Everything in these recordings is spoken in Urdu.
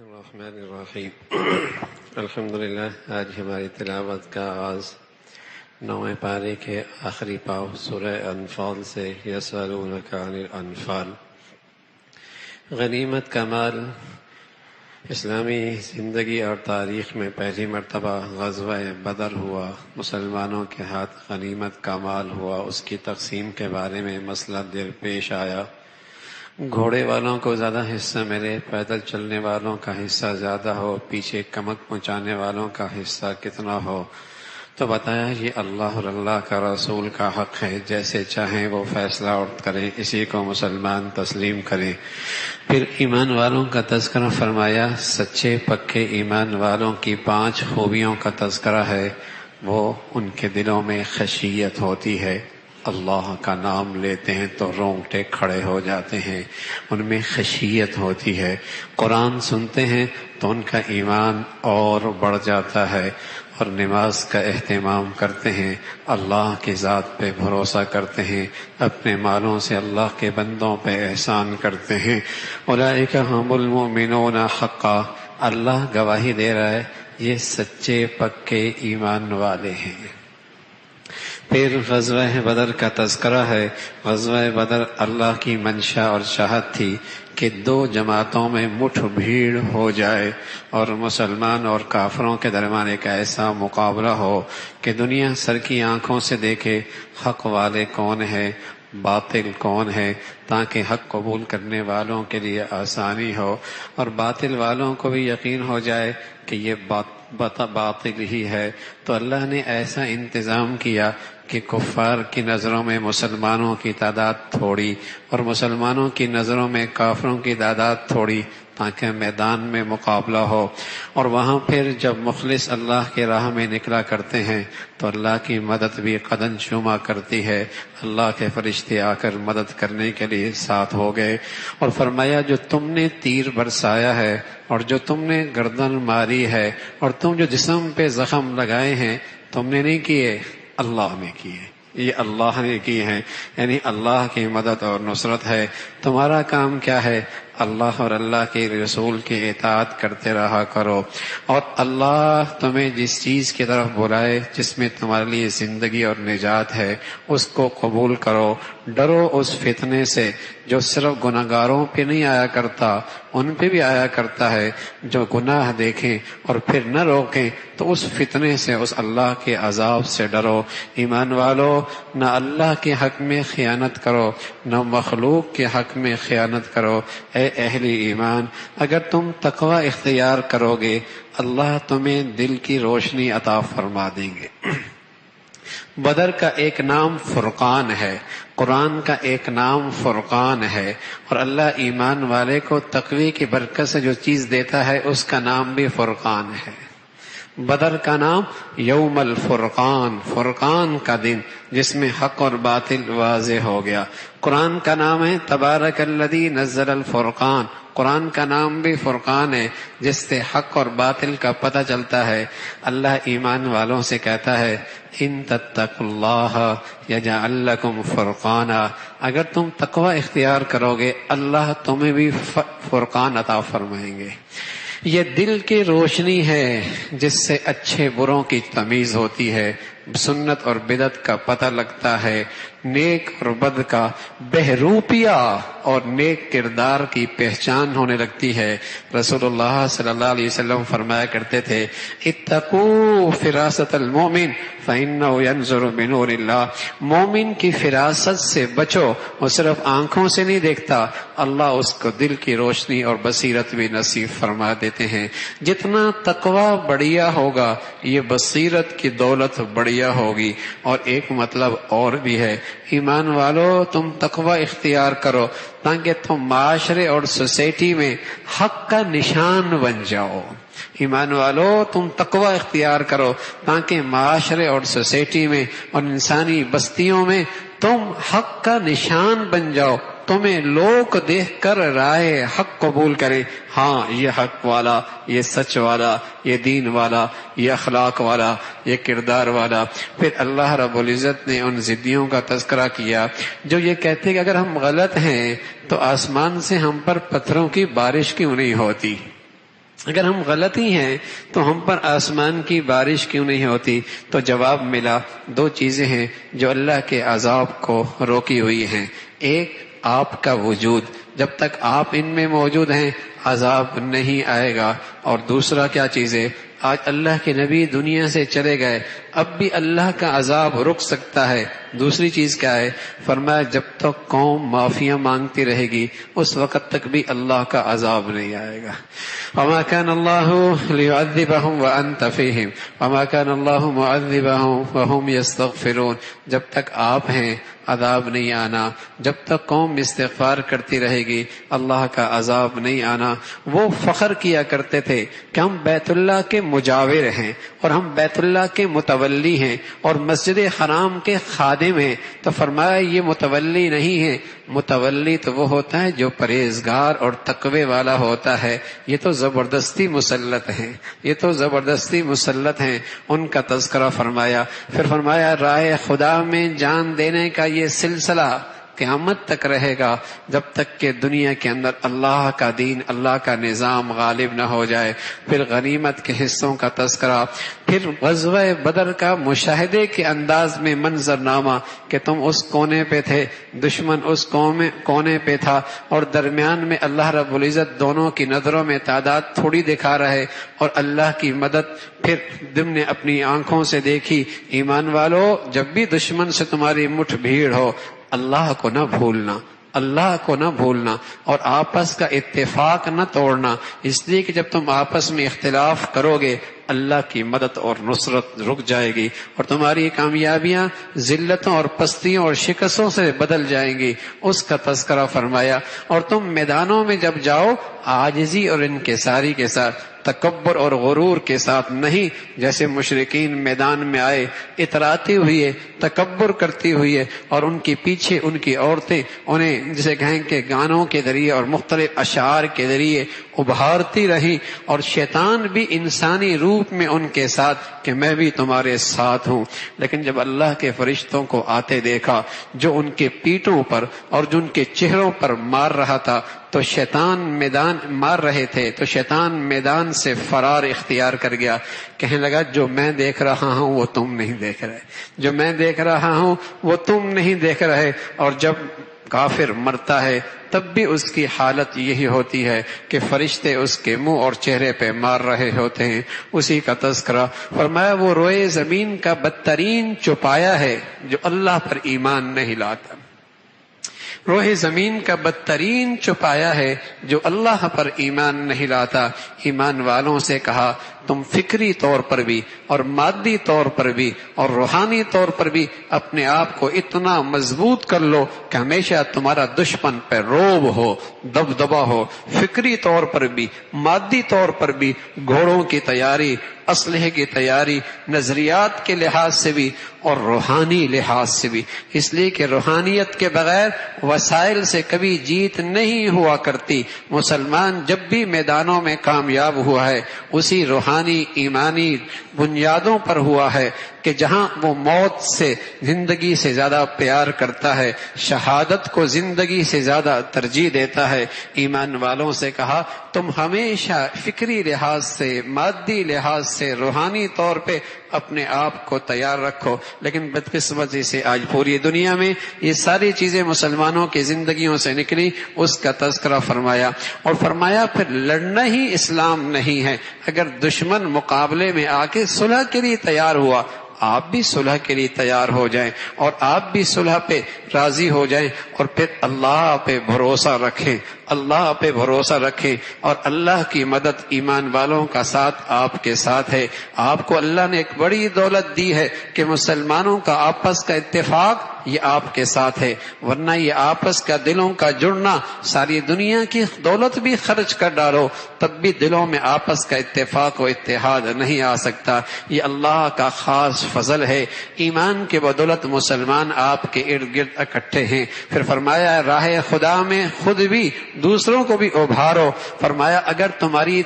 الرحمن الرحیم الحمدللہ. آج ہماری تلاوت کا آغاز 9 پارے کے آخری پاؤ سورہ انفال سے یسألونک عن الانفال. غنیمت کا مال اسلامی زندگی اور تاریخ میں پہلی مرتبہ غزوہ بدر ہوا. مسلمانوں کے ہاتھ غنیمت کا مال ہوا. اس کی تقسیم کے بارے میں مسئلہ درپیش آیا. گھوڑے والوں کو زیادہ حصہ ملے، پیدل چلنے والوں کا حصہ زیادہ ہو، پیچھے کمک پہنچانے والوں کا حصہ کتنا ہو. تو بتایا یہ اللہ اور اللہ کا رسول کا حق ہے، جیسے چاہیں وہ فیصلہ کریں، اسی کو مسلمان تسلیم کریں. پھر ایمان والوں کا تذکرہ فرمایا. سچے پکے ایمان والوں کی 5 خوبیوں کا تذکرہ ہے. وہ ان کے دلوں میں خشیت ہوتی ہے، اللہ کا نام لیتے ہیں تو رونگٹے کھڑے ہو جاتے ہیں، ان میں خشیت ہوتی ہے. قرآن سنتے ہیں تو ان کا ایمان اور بڑھ جاتا ہے، اور نماز کا اہتمام کرتے ہیں، اللہ کی ذات پہ بھروسہ کرتے ہیں، اپنے مالوں سے اللہ کے بندوں پہ احسان کرتے ہیں. اولئک هم المؤمنون حقا. اللہ گواہی دے رہا ہے یہ سچے پکے ایمان والے ہیں. پھر غزوہ بدر کا تذکرہ ہے. غزوہ بدر اللہ کی منشا اور چاہت تھی کہ 2 جماعتوں میں مٹھ بھیڑ ہو جائے اور مسلمان اور کافروں کے درمیان ایک ایسا مقابلہ ہو کہ دنیا سر کی آنکھوں سے دیکھے حق والے کون ہیں، باطل کون ہے، تاکہ حق قبول کرنے والوں کے لیے آسانی ہو اور باطل والوں کو بھی یقین ہو جائے کہ یہ باطل ہی ہے. تو اللہ نے ایسا انتظام کیا کہ کفار کی نظروں میں مسلمانوں کی تعداد تھوڑی اور مسلمانوں کی نظروں میں کافروں کی تعداد تھوڑی، تاکہ میدان میں مقابلہ ہو. اور وہاں پھر جب مخلص اللہ کے راہ میں نکلا کرتے ہیں تو اللہ کی مدد بھی قدم چوما کرتی ہے. اللہ کے فرشتے آ کر مدد کرنے کے لیے ساتھ ہو گئے اور فرمایا جو تم نے تیر برسایا ہے اور جو تم نے گردن ماری ہے اور تم جو جسم پہ زخم لگائے ہیں تم نے نہیں کیے، اللہ نے کیے. یہ اللہ نے کی ہیں، یعنی اللہ کی مدد اور نصرت ہے. تمہارا کام کیا ہے؟ اللہ اور اللہ کے رسول کی اطاعت کرتے رہا کرو، اور اللہ تمہیں جس چیز کی طرف بلائے جس میں تمہارے لیے زندگی اور نجات ہے اس کو قبول کرو. ڈرو اس فتنے سے جو صرف گناہگاروں پہ نہیں آیا کرتا، ان پہ بھی آیا کرتا ہے. جو گناہ دیکھیں اور پھر نہ روکیں تو اس فتنے سے، اس اللہ کے عذاب سے ڈرو. ایمان والو، نہ اللہ کے حق میں خیانت کرو، نہ مخلوق کے حق میں خیانت کرو. اے اہل ایمان، اگر تم تقوی اختیار کرو گے اللہ تمہیں دل کی روشنی عطا فرما دیں گے. بدر کا ایک نام فرقان ہے، قرآن کا ایک نام فرقان ہے، اور اللہ ایمان والے کو تقوی کی برکت سے جو چیز دیتا ہے اس کا نام بھی فرقان ہے. بدر کا نام یوم الفرقان، فرقان کا دن جس میں حق اور باطل واضح ہو گیا. قرآن کا نام ہے تبارک الذی نزل الفرقان. قرآن کا نام بھی فرقان ہے جس سے حق اور باطل کا پتہ چلتا ہے. اللہ ایمان والوں سے کہتا ہے ان تتقوا اللہ یجعل لکم فرقانا. اگر تم تقوی اختیار کرو گے اللہ تمہیں بھی فرقان عطا فرمائیں گے. یہ دل کی روشنی ہے جس سے اچھے بروں کی تمیز ہوتی ہے، سنت اور بدعت کا پتہ لگتا ہے، نیک اور بد کا بہروپیہ اور نیک کردار کی پہچان ہونے لگتی ہے. رسول اللہ صلی اللہ علیہ وسلم فرمایا کرتے تھے اتقوا فراست المومن فإنه ينظر بنور اللہ. مومن کی فراست سے بچو، وہ صرف آنکھوں سے نہیں دیکھتا، اللہ اس کو دل کی روشنی اور بصیرت بھی نصیب فرما دیتے ہیں. جتنا تقوی بڑھیا ہوگا یہ بصیرت کی دولت بڑھیا ہوگی. اور ایک مطلب اور بھی ہے، ایمان والو تم تقوی اختیار کرو تاکہ تم معاشرے اور سوسائٹی میں حق کا نشان بن جاؤ. ایمان والو تم تقوی اختیار کرو تاکہ معاشرے اور سوسائٹی میں اور انسانی بستیوں میں تم حق کا نشان بن جاؤ. تمہیں لوگ دیکھ کر رائے حق قبول کریں، ہاں یہ حق والا، یہ سچ والا، یہ دین والا، یہ اخلاق والا، یہ کردار والا. پھر اللہ رب العزت نے ان ضدیوں کا تذکرہ کیا جو یہ کہتے کہ اگر ہم غلط ہیں تو آسمان سے ہم پر پتھروں کی بارش کیوں نہیں ہوتی. اگر ہم غلط ہی ہیں تو ہم پر آسمان کی بارش کیوں نہیں ہوتی؟ تو جواب ملا، دو چیزیں ہیں جو اللہ کے عذاب کو روکی ہوئی ہیں۔ ایک آپ کا وجود، جب تک آپ ان میں موجود ہیں عذاب نہیں آئے گا، اور دوسرا کیا چیز ہے؟ آج اللہ کے نبی دنیا سے چلے گئے، اب بھی اللہ کا عذاب رک سکتا ہے۔ دوسری چیز کیا ہے؟ فرمایا جب تک قوم معافیاں مانگتی رہے گی اس وقت تک بھی اللہ کا عذاب نہیں آئے گا۔ وما كان الله ليعذبهم وانت فيهم وما كان الله معذبهم وهم يستغفرون۔ جب تک آپ ہیں عذاب نہیں آنا، جب تک قوم استغفار کرتی رہے گی اللہ کا عذاب نہیں آنا۔ وہ فخر کیا کرتے تھے کہ ہم بیت اللہ کے مجاور ہیں اور ہم بیت اللہ کے متولی ہیں اور مسجد حرام کے خادم ہیں، تو فرمایا یہ متولی نہیں ہے، متولی تو وہ ہوتا ہے جو پرہیزگار اور تقوی والا ہوتا ہے۔ یہ تو زبردستی مسلط ہیں، یہ تو زبردستی مسلط ہیں۔ ان کا تذکرہ فرمایا، پھر فرمایا راہ خدا میں جان دینے کا یہ سلسلہ قیامت تک رہے گا جب تک کہ دنیا کے اندر اللہ کا دین، اللہ کا نظام غالب نہ ہو جائے۔ پھر غنیمت کے حصوں کا تذکرہ، پھر غزوہ بدر کا مشاہدے کے انداز میں منظرنامہ کہ تم اس کونے پہ تھے، دشمن اس کونے پہ تھا، اور درمیان میں اللہ رب العزت دونوں کی نظروں میں تعداد تھوڑی دکھا رہے اور اللہ کی مدد پھر تم نے اپنی آنکھوں سے دیکھی۔ ایمان والو، جب بھی دشمن سے تمہاری مٹھ بھیڑ ہو اللہ کو نہ بھولنا، اللہ کو نہ بھولنا، اور آپس کا اتفاق نہ توڑنا، اس لیے کہ جب تم آپس میں اختلاف کرو گے اللہ کی مدد اور نصرت رک جائے گی اور تمہاری کامیابیاں ذلتوں اور پستیوں اور شکستوں سے بدل جائیں گی۔ اس کا تذکرہ فرمایا، اور تم میدانوں میں جب جاؤ عاجزی اور انکساری کے ساتھ، تکبر اور غرور کے ساتھ نہیں، جیسے مشرکین میدان میں آئے اتراتے ہوئے، تکبر کرتی ہوئے، اور ان کے پیچھے ان کی عورتیں انہیں جسے کہیں کہ گانوں کے ذریعے اور مختلف اشعار کے ذریعے ابھارتی رہی، اور شیطان بھی انسانی روپ میں ان کے ساتھ کہ میں بھی تمہارے ساتھ ہوں۔ لیکن جب اللہ کے فرشتوں کو آتے دیکھا جو ان کے پیٹوں پر اور جو ان کے چہروں پر مار رہا تھا، تو شیطان میدان مار رہے تھے تو شیطان میدان سے فرار اختیار کر گیا، کہنے لگا جو میں دیکھ رہا ہوں وہ تم نہیں دیکھ رہے، جو میں دیکھ رہا ہوں وہ تم نہیں دیکھ رہے۔ اور جب کافر مرتا ہے تب بھی اس کی حالت یہی ہوتی ہے کہ فرشتے اس کے منہ اور چہرے پہ مار رہے ہوتے ہیں۔ اسی کا تذکرہ فرمایا، وہ روئے زمین کا بدترین چوپایا ہے جو اللہ پر ایمان نہیں لاتا، روح زمین کا بدترین چوپایا ہے جو اللہ پر ایمان نہیں لاتا۔ ایمان والوں سے کہا تم فکری طور پر بھی اور مادی طور پر بھی اور روحانی طور پر بھی اپنے آپ کو اتنا مضبوط کر لو کہ ہمیشہ تمہارا دشمن پہ روب ہو، دبدبا ہو، فکری طور پر بھی مادی طور پر بھی، گھوڑوں کی تیاری، اسلحے کی تیاری، نظریات کے لحاظ سے بھی اور روحانی لحاظ سے بھی، اس لیے کہ روحانیت کے بغیر وسائل سے کبھی جیت نہیں ہوا کرتی۔ مسلمان جب بھی میدانوں میں کامیاب ہوا ہے اسی روحانی ایمانی بنیادوں پر ہوا ہے کہ جہاں وہ موت سے زندگی سے زیادہ پیار کرتا ہے، شہادت کو زندگی سے زیادہ ترجیح دیتا ہے۔ ایمان والوں سے کہا تم ہمیشہ فکری لحاظ سے، مادی لحاظ سے، روحانی طور پہ اپنے آپ کو تیار رکھو۔ لیکن بدقسمتی سے آج پوری دنیا میں یہ ساری چیزیں مسلمانوں کی زندگیوں سے نکلی، اس کا تذکرہ فرمایا، اور فرمایا پھر لڑنا ہی اسلام نہیں ہے۔ اگر دشمن مقابلے میں آ کے صلح کے لیے تیار ہوا، آپ بھی صلح کے لیے تیار ہو جائیں اور آپ بھی صلح پہ راضی ہو جائیں، اور پھر اللہ پہ بھروسہ رکھیں، اللہ پہ بھروسہ رکھیں، اور اللہ کی مدد ایمان والوں کا ساتھ آپ کے ساتھ ہے۔ آپ کو اللہ نے ایک بڑی دولت دی ہے کہ مسلمانوں کا آپس کا اتفاق یہ آپ کے ساتھ ہے، ورنہ یہ آپس کا دلوں کا جڑنا، ساری دنیا کی دولت بھی خرچ کر ڈالو تب بھی دلوں میں آپس کا اتفاق و اتحاد نہیں آ سکتا۔ یہ اللہ کا خاص فضل ہے، ایمان کے بدولت مسلمان آپ کے ارد گرد اکٹھے ہیں۔ پھر فرمایا راہ خدا میں خود بھی دوسروں کو بھی ابھارو۔ فرمایا اگر تمہاری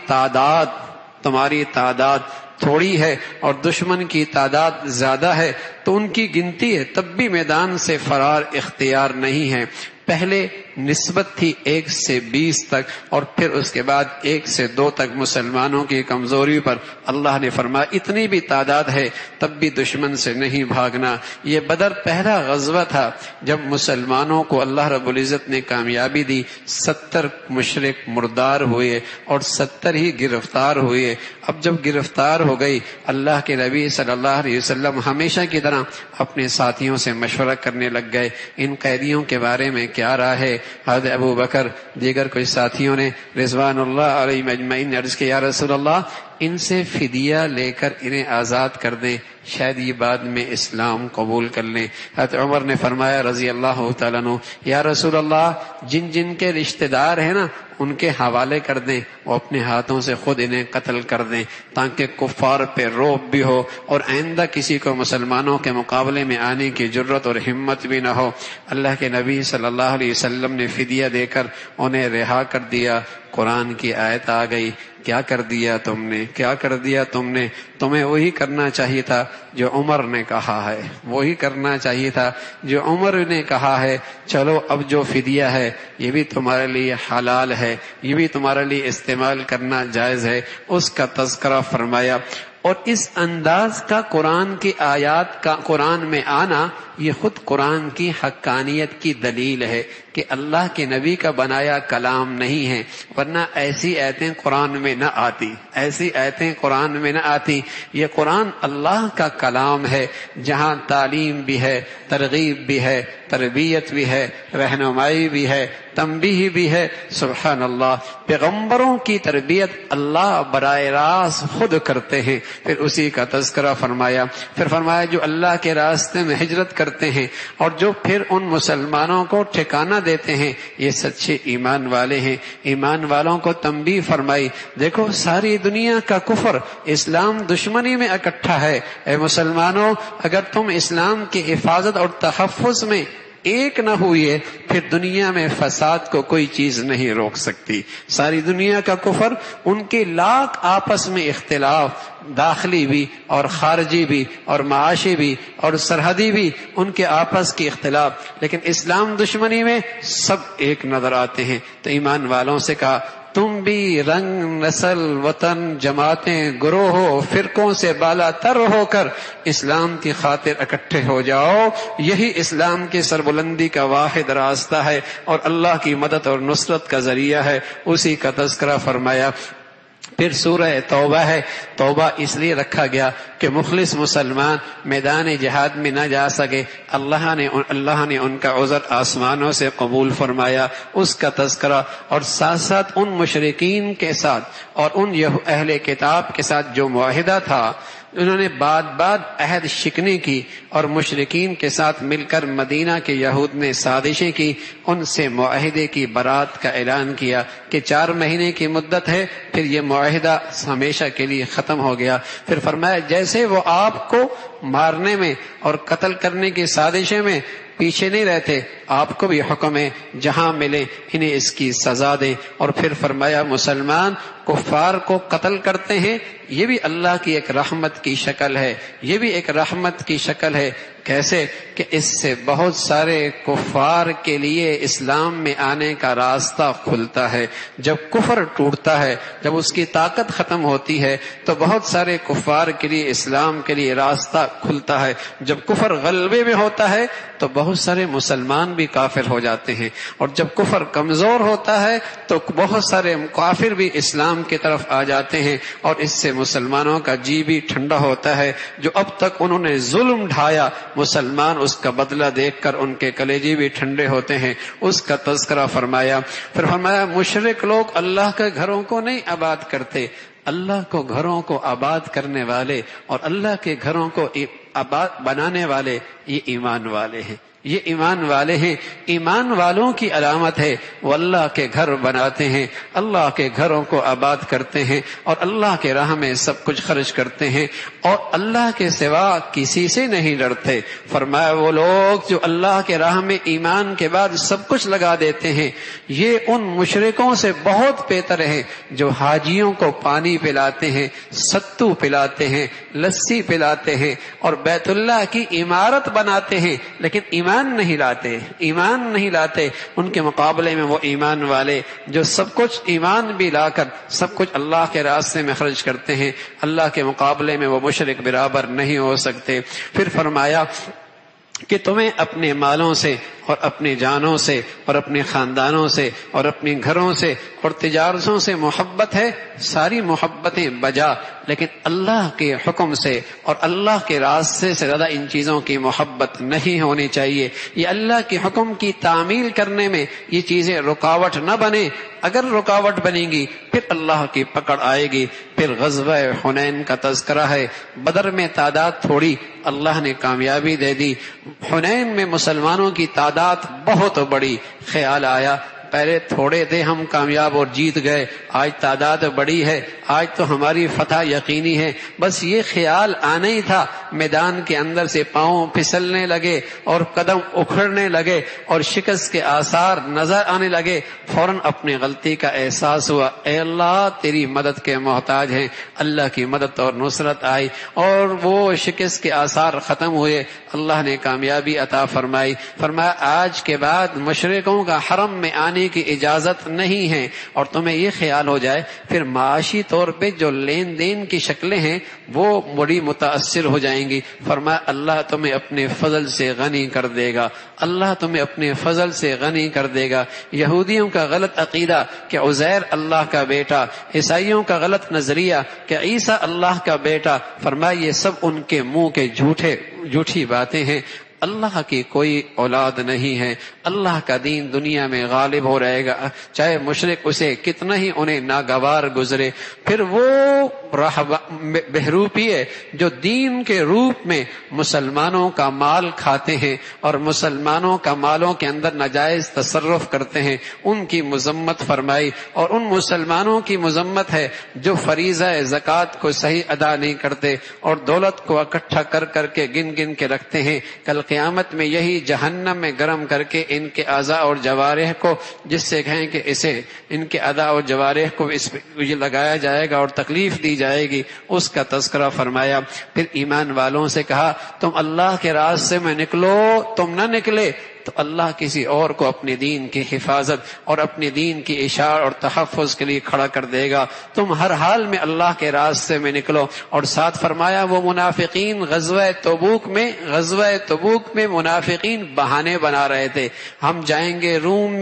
تعداد تھوڑی ہے اور دشمن کی تعداد زیادہ ہے تو ان کی گنتی ہے، تب بھی میدان سے فرار اختیار نہیں ہے۔ پہلے نسبت تھی 1 سے 20 تک، اور پھر اس کے بعد 1 سے 2 تک مسلمانوں کی کمزوری پر اللہ نے فرمایا اتنی بھی تعداد ہے تب بھی دشمن سے نہیں بھاگنا۔ یہ بدر پہلا غزوہ تھا جب مسلمانوں کو اللہ رب العزت نے کامیابی دی، 70 مشرک مردار ہوئے اور 70 ہی گرفتار ہوئے۔ اب جب گرفتار ہو گئی، اللہ کے نبی صلی اللہ علیہ وسلم ہمیشہ کی طرح اپنے ساتھیوں سے مشورہ کرنے لگ گئے، ان قیدیوں کے بارے میں کیا رائے ہے؟ حضرت ابو بکر دیگر کچھ ساتھیوں نے رضوان اللہ علیہ مجمعین نے عرض کیا، یا رسول اللہ ان سے فدیہ لے کر انہیں آزاد کر دیں، شاید یہ بعد میں اسلام قبول کر لیں۔ حضرت عمر نے فرمایا رضی اللہ تعالیٰ عنہ، یا رسول اللہ جن جن کے رشتہ دار ہیں نا ان کے حوالے کر دیں، وہ اپنے ہاتھوں سے خود انہیں قتل کر دیں تاکہ کفار پہ رعب بھی ہو اور آئندہ کسی کو مسلمانوں کے مقابلے میں آنے کی جرت اور ہمت بھی نہ ہو۔ اللہ کے نبی صلی اللہ علیہ وسلم نے فدیہ دے کر انہیں رہا کر دیا۔ قرآن کی آیت آ گئی، کیا کر دیا تم نے، کیا کر دیا تم نے؟ تمہیں وہی کرنا چاہیے تھا جو عمر نے کہا ہے، وہی کرنا چاہیے تھا جو عمر نے کہا ہے۔ چلو اب جو فدیہ ہے یہ بھی تمہارے لیے حلال ہے، یہ بھی تمہارے لیے استعمال کرنا جائز ہے، اس کا تذکرہ فرمایا۔ اور اس انداز کا قرآن کی آیات کا قرآن میں آنا یہ خود قرآن کی حقانیت کی دلیل ہے کہ اللہ کے نبی کا بنایا کلام نہیں ہے، ورنہ ایسی آیتیں قرآن میں نہ آتی، ایسی آیتیں قرآن میں نہ آتی۔ یہ قرآن اللہ کا کلام ہے جہاں تعلیم بھی ہے، ترغیب بھی ہے، تربیت بھی ہے، رہنمائی بھی ہے، تنبیہ بھی ہے۔ سبحان اللہ، پیغمبروں کی تربیت اللہ براہ راست خود کرتے ہیں۔ پھر اسی کا تذکرہ فرمایا، پھر فرمایا جو اللہ کے راستے میں ہجرت کرتے ہیں اور جو پھر ان مسلمانوں کو ٹھکانہ دیتے ہیں یہ سچے ایمان والے ہیں۔ ایمان والوں کو تنبیہ فرمائی، دیکھو ساری دنیا کا کفر اسلام دشمنی میں اکٹھا ہے، اے مسلمانوں اگر تم اسلام کی حفاظت اور تحفظ میں ایک نہ ہوئے پھر دنیا میں فساد کو کوئی چیز نہیں روک سکتی۔ ساری دنیا کا کفر، ان کے لاکھ آپس میں اختلاف، داخلی بھی اور خارجی بھی اور معاشی بھی اور سرحدی بھی، ان کے آپس کی اختلاف، لیکن اسلام دشمنی میں سب ایک نظر آتے ہیں۔ تو ایمان والوں سے کہا تم بھی رنگ، نسل، وطن، جماعتیں، گروہوں، فرقوں سے بالا تر ہو کر اسلام کی خاطر اکٹھے ہو جاؤ، یہی اسلام کی سربلندی کا واحد راستہ ہے اور اللہ کی مدد اور نصرت کا ذریعہ ہے۔ اسی کا تذکرہ فرمایا۔ پھر سورہ توبہ ہے، توبہ اس لیے رکھا گیا کہ مخلص مسلمان میدان جہاد میں نہ جا سکے، اللہ نے ان کا عذر آسمانوں سے قبول فرمایا، اس کا تذکرہ، اور ساتھ ساتھ ان مشرکین کے ساتھ اور ان اہل کتاب کے ساتھ جو معاہدہ تھا، انہوں نے بعد عہد شکنی کی اور مشرکین کے ساتھ مل کر مدینہ کے یہود نے سازشیں کی، ان سے معاہدے کی برات کا اعلان کیا کہ 4 مہینے کی مدت ہے، پھر یہ معاہدہ ہمیشہ کے لیے ختم ہو گیا۔ پھر فرمایا جیسے وہ آپ کو مارنے میں اور قتل کرنے کی سازشیں میں پیچھے نہیں رہتے، آپ کو بھی حکم ہے جہاں ملے انہیں اس کی سزا دیں۔ اور پھر فرمایا مسلمان کفار کو قتل کرتے ہیں، یہ بھی اللہ کی ایک رحمت کی شکل ہے، یہ بھی ایک رحمت کی شکل ہے۔ کیسے کہ اس سے بہت سارے کفار کے لیے اسلام میں آنے کا راستہ کھلتا ہے۔ جب کفر ٹوٹتا ہے، جب اس کی طاقت ختم ہوتی ہے تو بہت سارے کفار کے لیے اسلام کے لیے راستہ کھلتا ہے۔ جب کفر غلبے میں ہوتا ہے تو بہت سارے مسلمان بھی کافر ہو جاتے ہیں، اور جب کفر کمزور ہوتا ہے تو بہت سارے کافر بھی اسلام کی طرف آ جاتے ہیں، اور اس سے مسلمانوں کا جی بھی ٹھنڈا ہوتا ہے۔ جو اب تک انہوں نے ظلم ڈھایا، مسلمان اس کا بدلہ دیکھ کر ان کے کلیجے بھی ٹھنڈے ہوتے ہیں، اس کا تذکرہ فرمایا۔ پھر فرمایا مشرک لوگ اللہ کے گھروں کو نہیں آباد کرتے، اللہ کو گھروں کو آباد کرنے والے اور اللہ کے گھروں کو آباد بنانے والے یہ ایمان والے ہیں، یہ ایمان والے ہیں۔ ایمان والوں کی علامت ہے وہ اللہ کے گھر بناتے ہیں، اللہ کے گھروں کو آباد کرتے ہیں اور اللہ کے راہ میں سب کچھ خرچ کرتے ہیں اور اللہ کے سوا کسی سے نہیں ڈرتے۔ فرمایا وہ لوگ جو اللہ کے راہ میں ایمان کے بعد سب کچھ لگا دیتے ہیں یہ ان مشرکوں سے بہت بہتر ہیں جو حاجیوں کو پانی پلاتے ہیں، ستو پلاتے ہیں، لسی پلاتے ہیں اور بیت اللہ کی عمارت بناتے ہیں، لیکن ایمان ایمان نہیں لاتے، ان کے مقابلے میں وہ ایمان والے جو سب کچھ ایمان بھی لا کر سب کچھ اللہ کے راستے میں خرچ کرتے ہیں، اللہ کے مقابلے میں وہ مشرک برابر نہیں ہو سکتے۔ پھر فرمایا کہ تمہیں اپنے مالوں سے اور اپنی جانوں سے اور اپنے خاندانوں سے اور اپنے گھروں سے اور تجارتوں سے محبت ہے، ساری محبتیں بجا، لیکن اللہ کے حکم سے اور اللہ کے راستے سے زیادہ ان چیزوں کی محبت نہیں ہونی چاہیے۔ یہ اللہ کے حکم کی تعمیل کرنے میں یہ چیزیں رکاوٹ نہ بنے، اگر رکاوٹ بنے گی پھر اللہ کی پکڑ آئے گی۔ پھر غزوہ حنین کا تذکرہ ہے، بدر میں تعداد تھوڑی، اللہ نے کامیابی دے دی۔ حنین میں مسلمانوں کی تعداد بہت بڑی، خیال آیا پہلے تھوڑے تھے ہم کامیاب اور جیت گئے، آج تعداد بڑی ہے، آج تو ہماری فتح یقینی ہے۔ بس یہ خیال آنا ہی تھا، میدان کے اندر سے پاؤں پھسلنے لگے اور قدم اکھڑنے لگے اور شکست کے آثار نظر آنے لگے، فوراً اپنی غلطی کا احساس ہوا، اے اللہ تیری مدد کے محتاج ہیں۔ اللہ کی مدد اور نصرت آئی اور وہ شکست کے آثار ختم ہوئے، اللہ نے کامیابی عطا فرمائی۔ فرمایا آج کے بعد مشرکوں کا حرم میں آنے کی اجازت نہیں ہے، اور تمہیں یہ خیال ہو جائے پھر معاشی طور پہ جو لین دین کی شکلیں ہیں وہ بڑی متاثر ہو جائیں گی۔ فرمایا اللہ تمہیں اپنے فضل سے غنی کر دے گا، اللہ تمہیں اپنے فضل سے غنی کر دے گا۔ یہودیوں کا غلط عقیدہ کہ عزیر اللہ کا بیٹا، عیسائیوں کا غلط نظریہ کہ عیسیٰ اللہ کا بیٹا، فرمایا یہ سب ان کے منہ کے جھوٹی باتیں ہیں۔ اللہ کی کوئی اولاد نہیں ہے، اللہ کا دین دنیا میں غالب ہو رہے گا، چاہے مشرک اسے کتنا ہی انہیں ناگوار گزرے۔ پھر وہ بہروپی ہے جو دین کے روپ میں مسلمانوں کا مال کھاتے ہیں اور مسلمانوں کا مالوں کے اندر ناجائز تصرف کرتے ہیں، ان کی مذمت فرمائی۔ اور ان مسلمانوں کی مذمت ہے جو فریضہ زکوٰۃ کو صحیح ادا نہیں کرتے اور دولت کو اکٹھا کر کر کے گن کے رکھتے ہیں، کل قیامت میں یہی جہنم میں گرم کر کے ان کے اعضاء اور جوارح کو، جس سے کہیں کہ اسے ان کے اعضاء اور جوارح کو اس پہ یہ لگایا جائے گا اور تکلیف دی جائے گی، اس کا تذکرہ فرمایا۔ پھر ایمان والوں سے کہا تم اللہ کے راستے میں نکلو، تم نہ نکلے تو اللہ کسی اور کو اپنے دین کی حفاظت اور اپنے دین کی اشاعت اور تحفظ کے لیے کھڑا کر دے گا، تم ہر حال میں اللہ کے راستے میں نکلو۔ اور ساتھ فرمایا وہ منافقین غزوہ تبوک میں منافقین بہانے بنا رہے تھے، ہم جائیں گے روم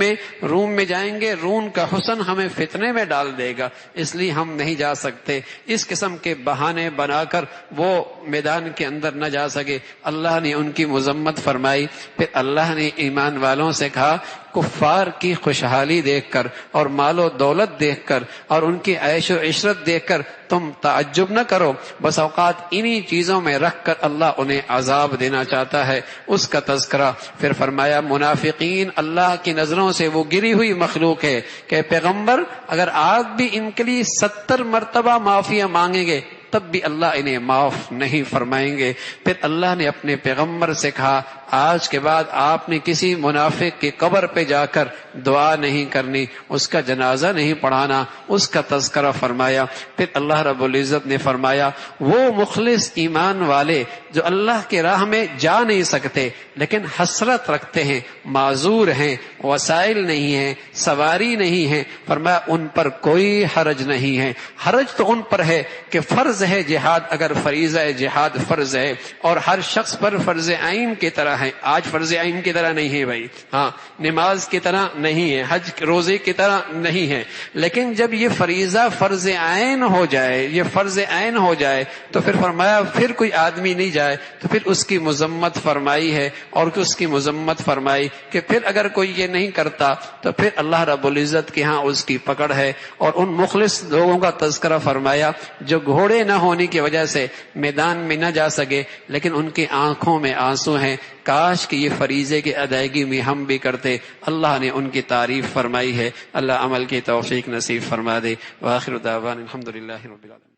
میں جائیں گے، روم کا حسن ہمیں فتنے میں ڈال دے گا، اس لیے ہم نہیں جا سکتے، اس قسم کے بہانے بنا کر وہ میدان کے اندر نہ جا سکے۔ اللہ نے ان کی مذمت فرمائی۔ پھر اللہ نے ایمان والوں سے کہا کفار کی خوشحالی دیکھ کر اور مال و دولت دیکھ کر اور ان کی عیش و عشرت دیکھ کر تم تعجب نہ کرو، بس اوقات انہی چیزوں میں رکھ کر اللہ انہیں عذاب دینا چاہتا ہے، اس کا تذکرہ۔ پھر فرمایا منافقین اللہ کی نظروں سے وہ گری ہوئی مخلوق ہے کہ پیغمبر اگر آپ بھی ان کے لیے 70 مرتبہ معافیاں مانگیں گے تب بھی اللہ انہیں معاف نہیں فرمائیں گے۔ پھر اللہ نے اپنے پیغمبر سے کہا آج کے بعد آپ نے کسی منافق کی قبر پہ جا کر دعا نہیں کرنی، اس کا جنازہ نہیں پڑھانا، اس کا تذکرہ فرمایا۔ پھر اللہ رب العزت نے فرمایا وہ مخلص ایمان والے جو اللہ کے راہ میں جا نہیں سکتے لیکن حسرت رکھتے ہیں، معذور ہیں، وسائل نہیں ہیں، سواری نہیں ہے، فرمایا ان پر کوئی حرج نہیں ہے۔ حرج تو ان پر ہے کہ فرض ہے جہاد، اگر فریضہ جہاد فرض ہے اور ہر شخص پر فرض عین کی طرح ہے، آج فرض عین کی طرح نہیں ہے بھائی، ہاں نماز کی طرح نہیں ہے، حج روزے کی طرح نہیں ہے، لیکن جب یہ فریضہ فرض عین ہو جائے، یہ فرض عین ہو جائے تو پھر فرمایا پھر کوئی آدمی نہیں جائے تو پھر اس کی مذمت فرمائی ہے، اور اس کی مذمت فرمائی کہ پھر اگر کوئی یہ نہیں کرتا تو پھر اللہ رب العزت کے ہاں اس کی پکڑ ہے۔ اور ان مخلص لوگوں کا تذکرہ فرمایا جو گھوڑے نہ ہونے کی وجہ سے میدان میں نہ جا سکے لیکن ان کی آنکھوں میں آنسو ہیں، کاش کہ یہ فریضے کی ادائیگی میں ہم بھی کرتے۔ اللہ نے ان کی تعریف فرمائی ہے، اللہ عمل کی توفیق نصیب فرما دے۔ وآخر دعوانا الحمدللہ رب العالمین۔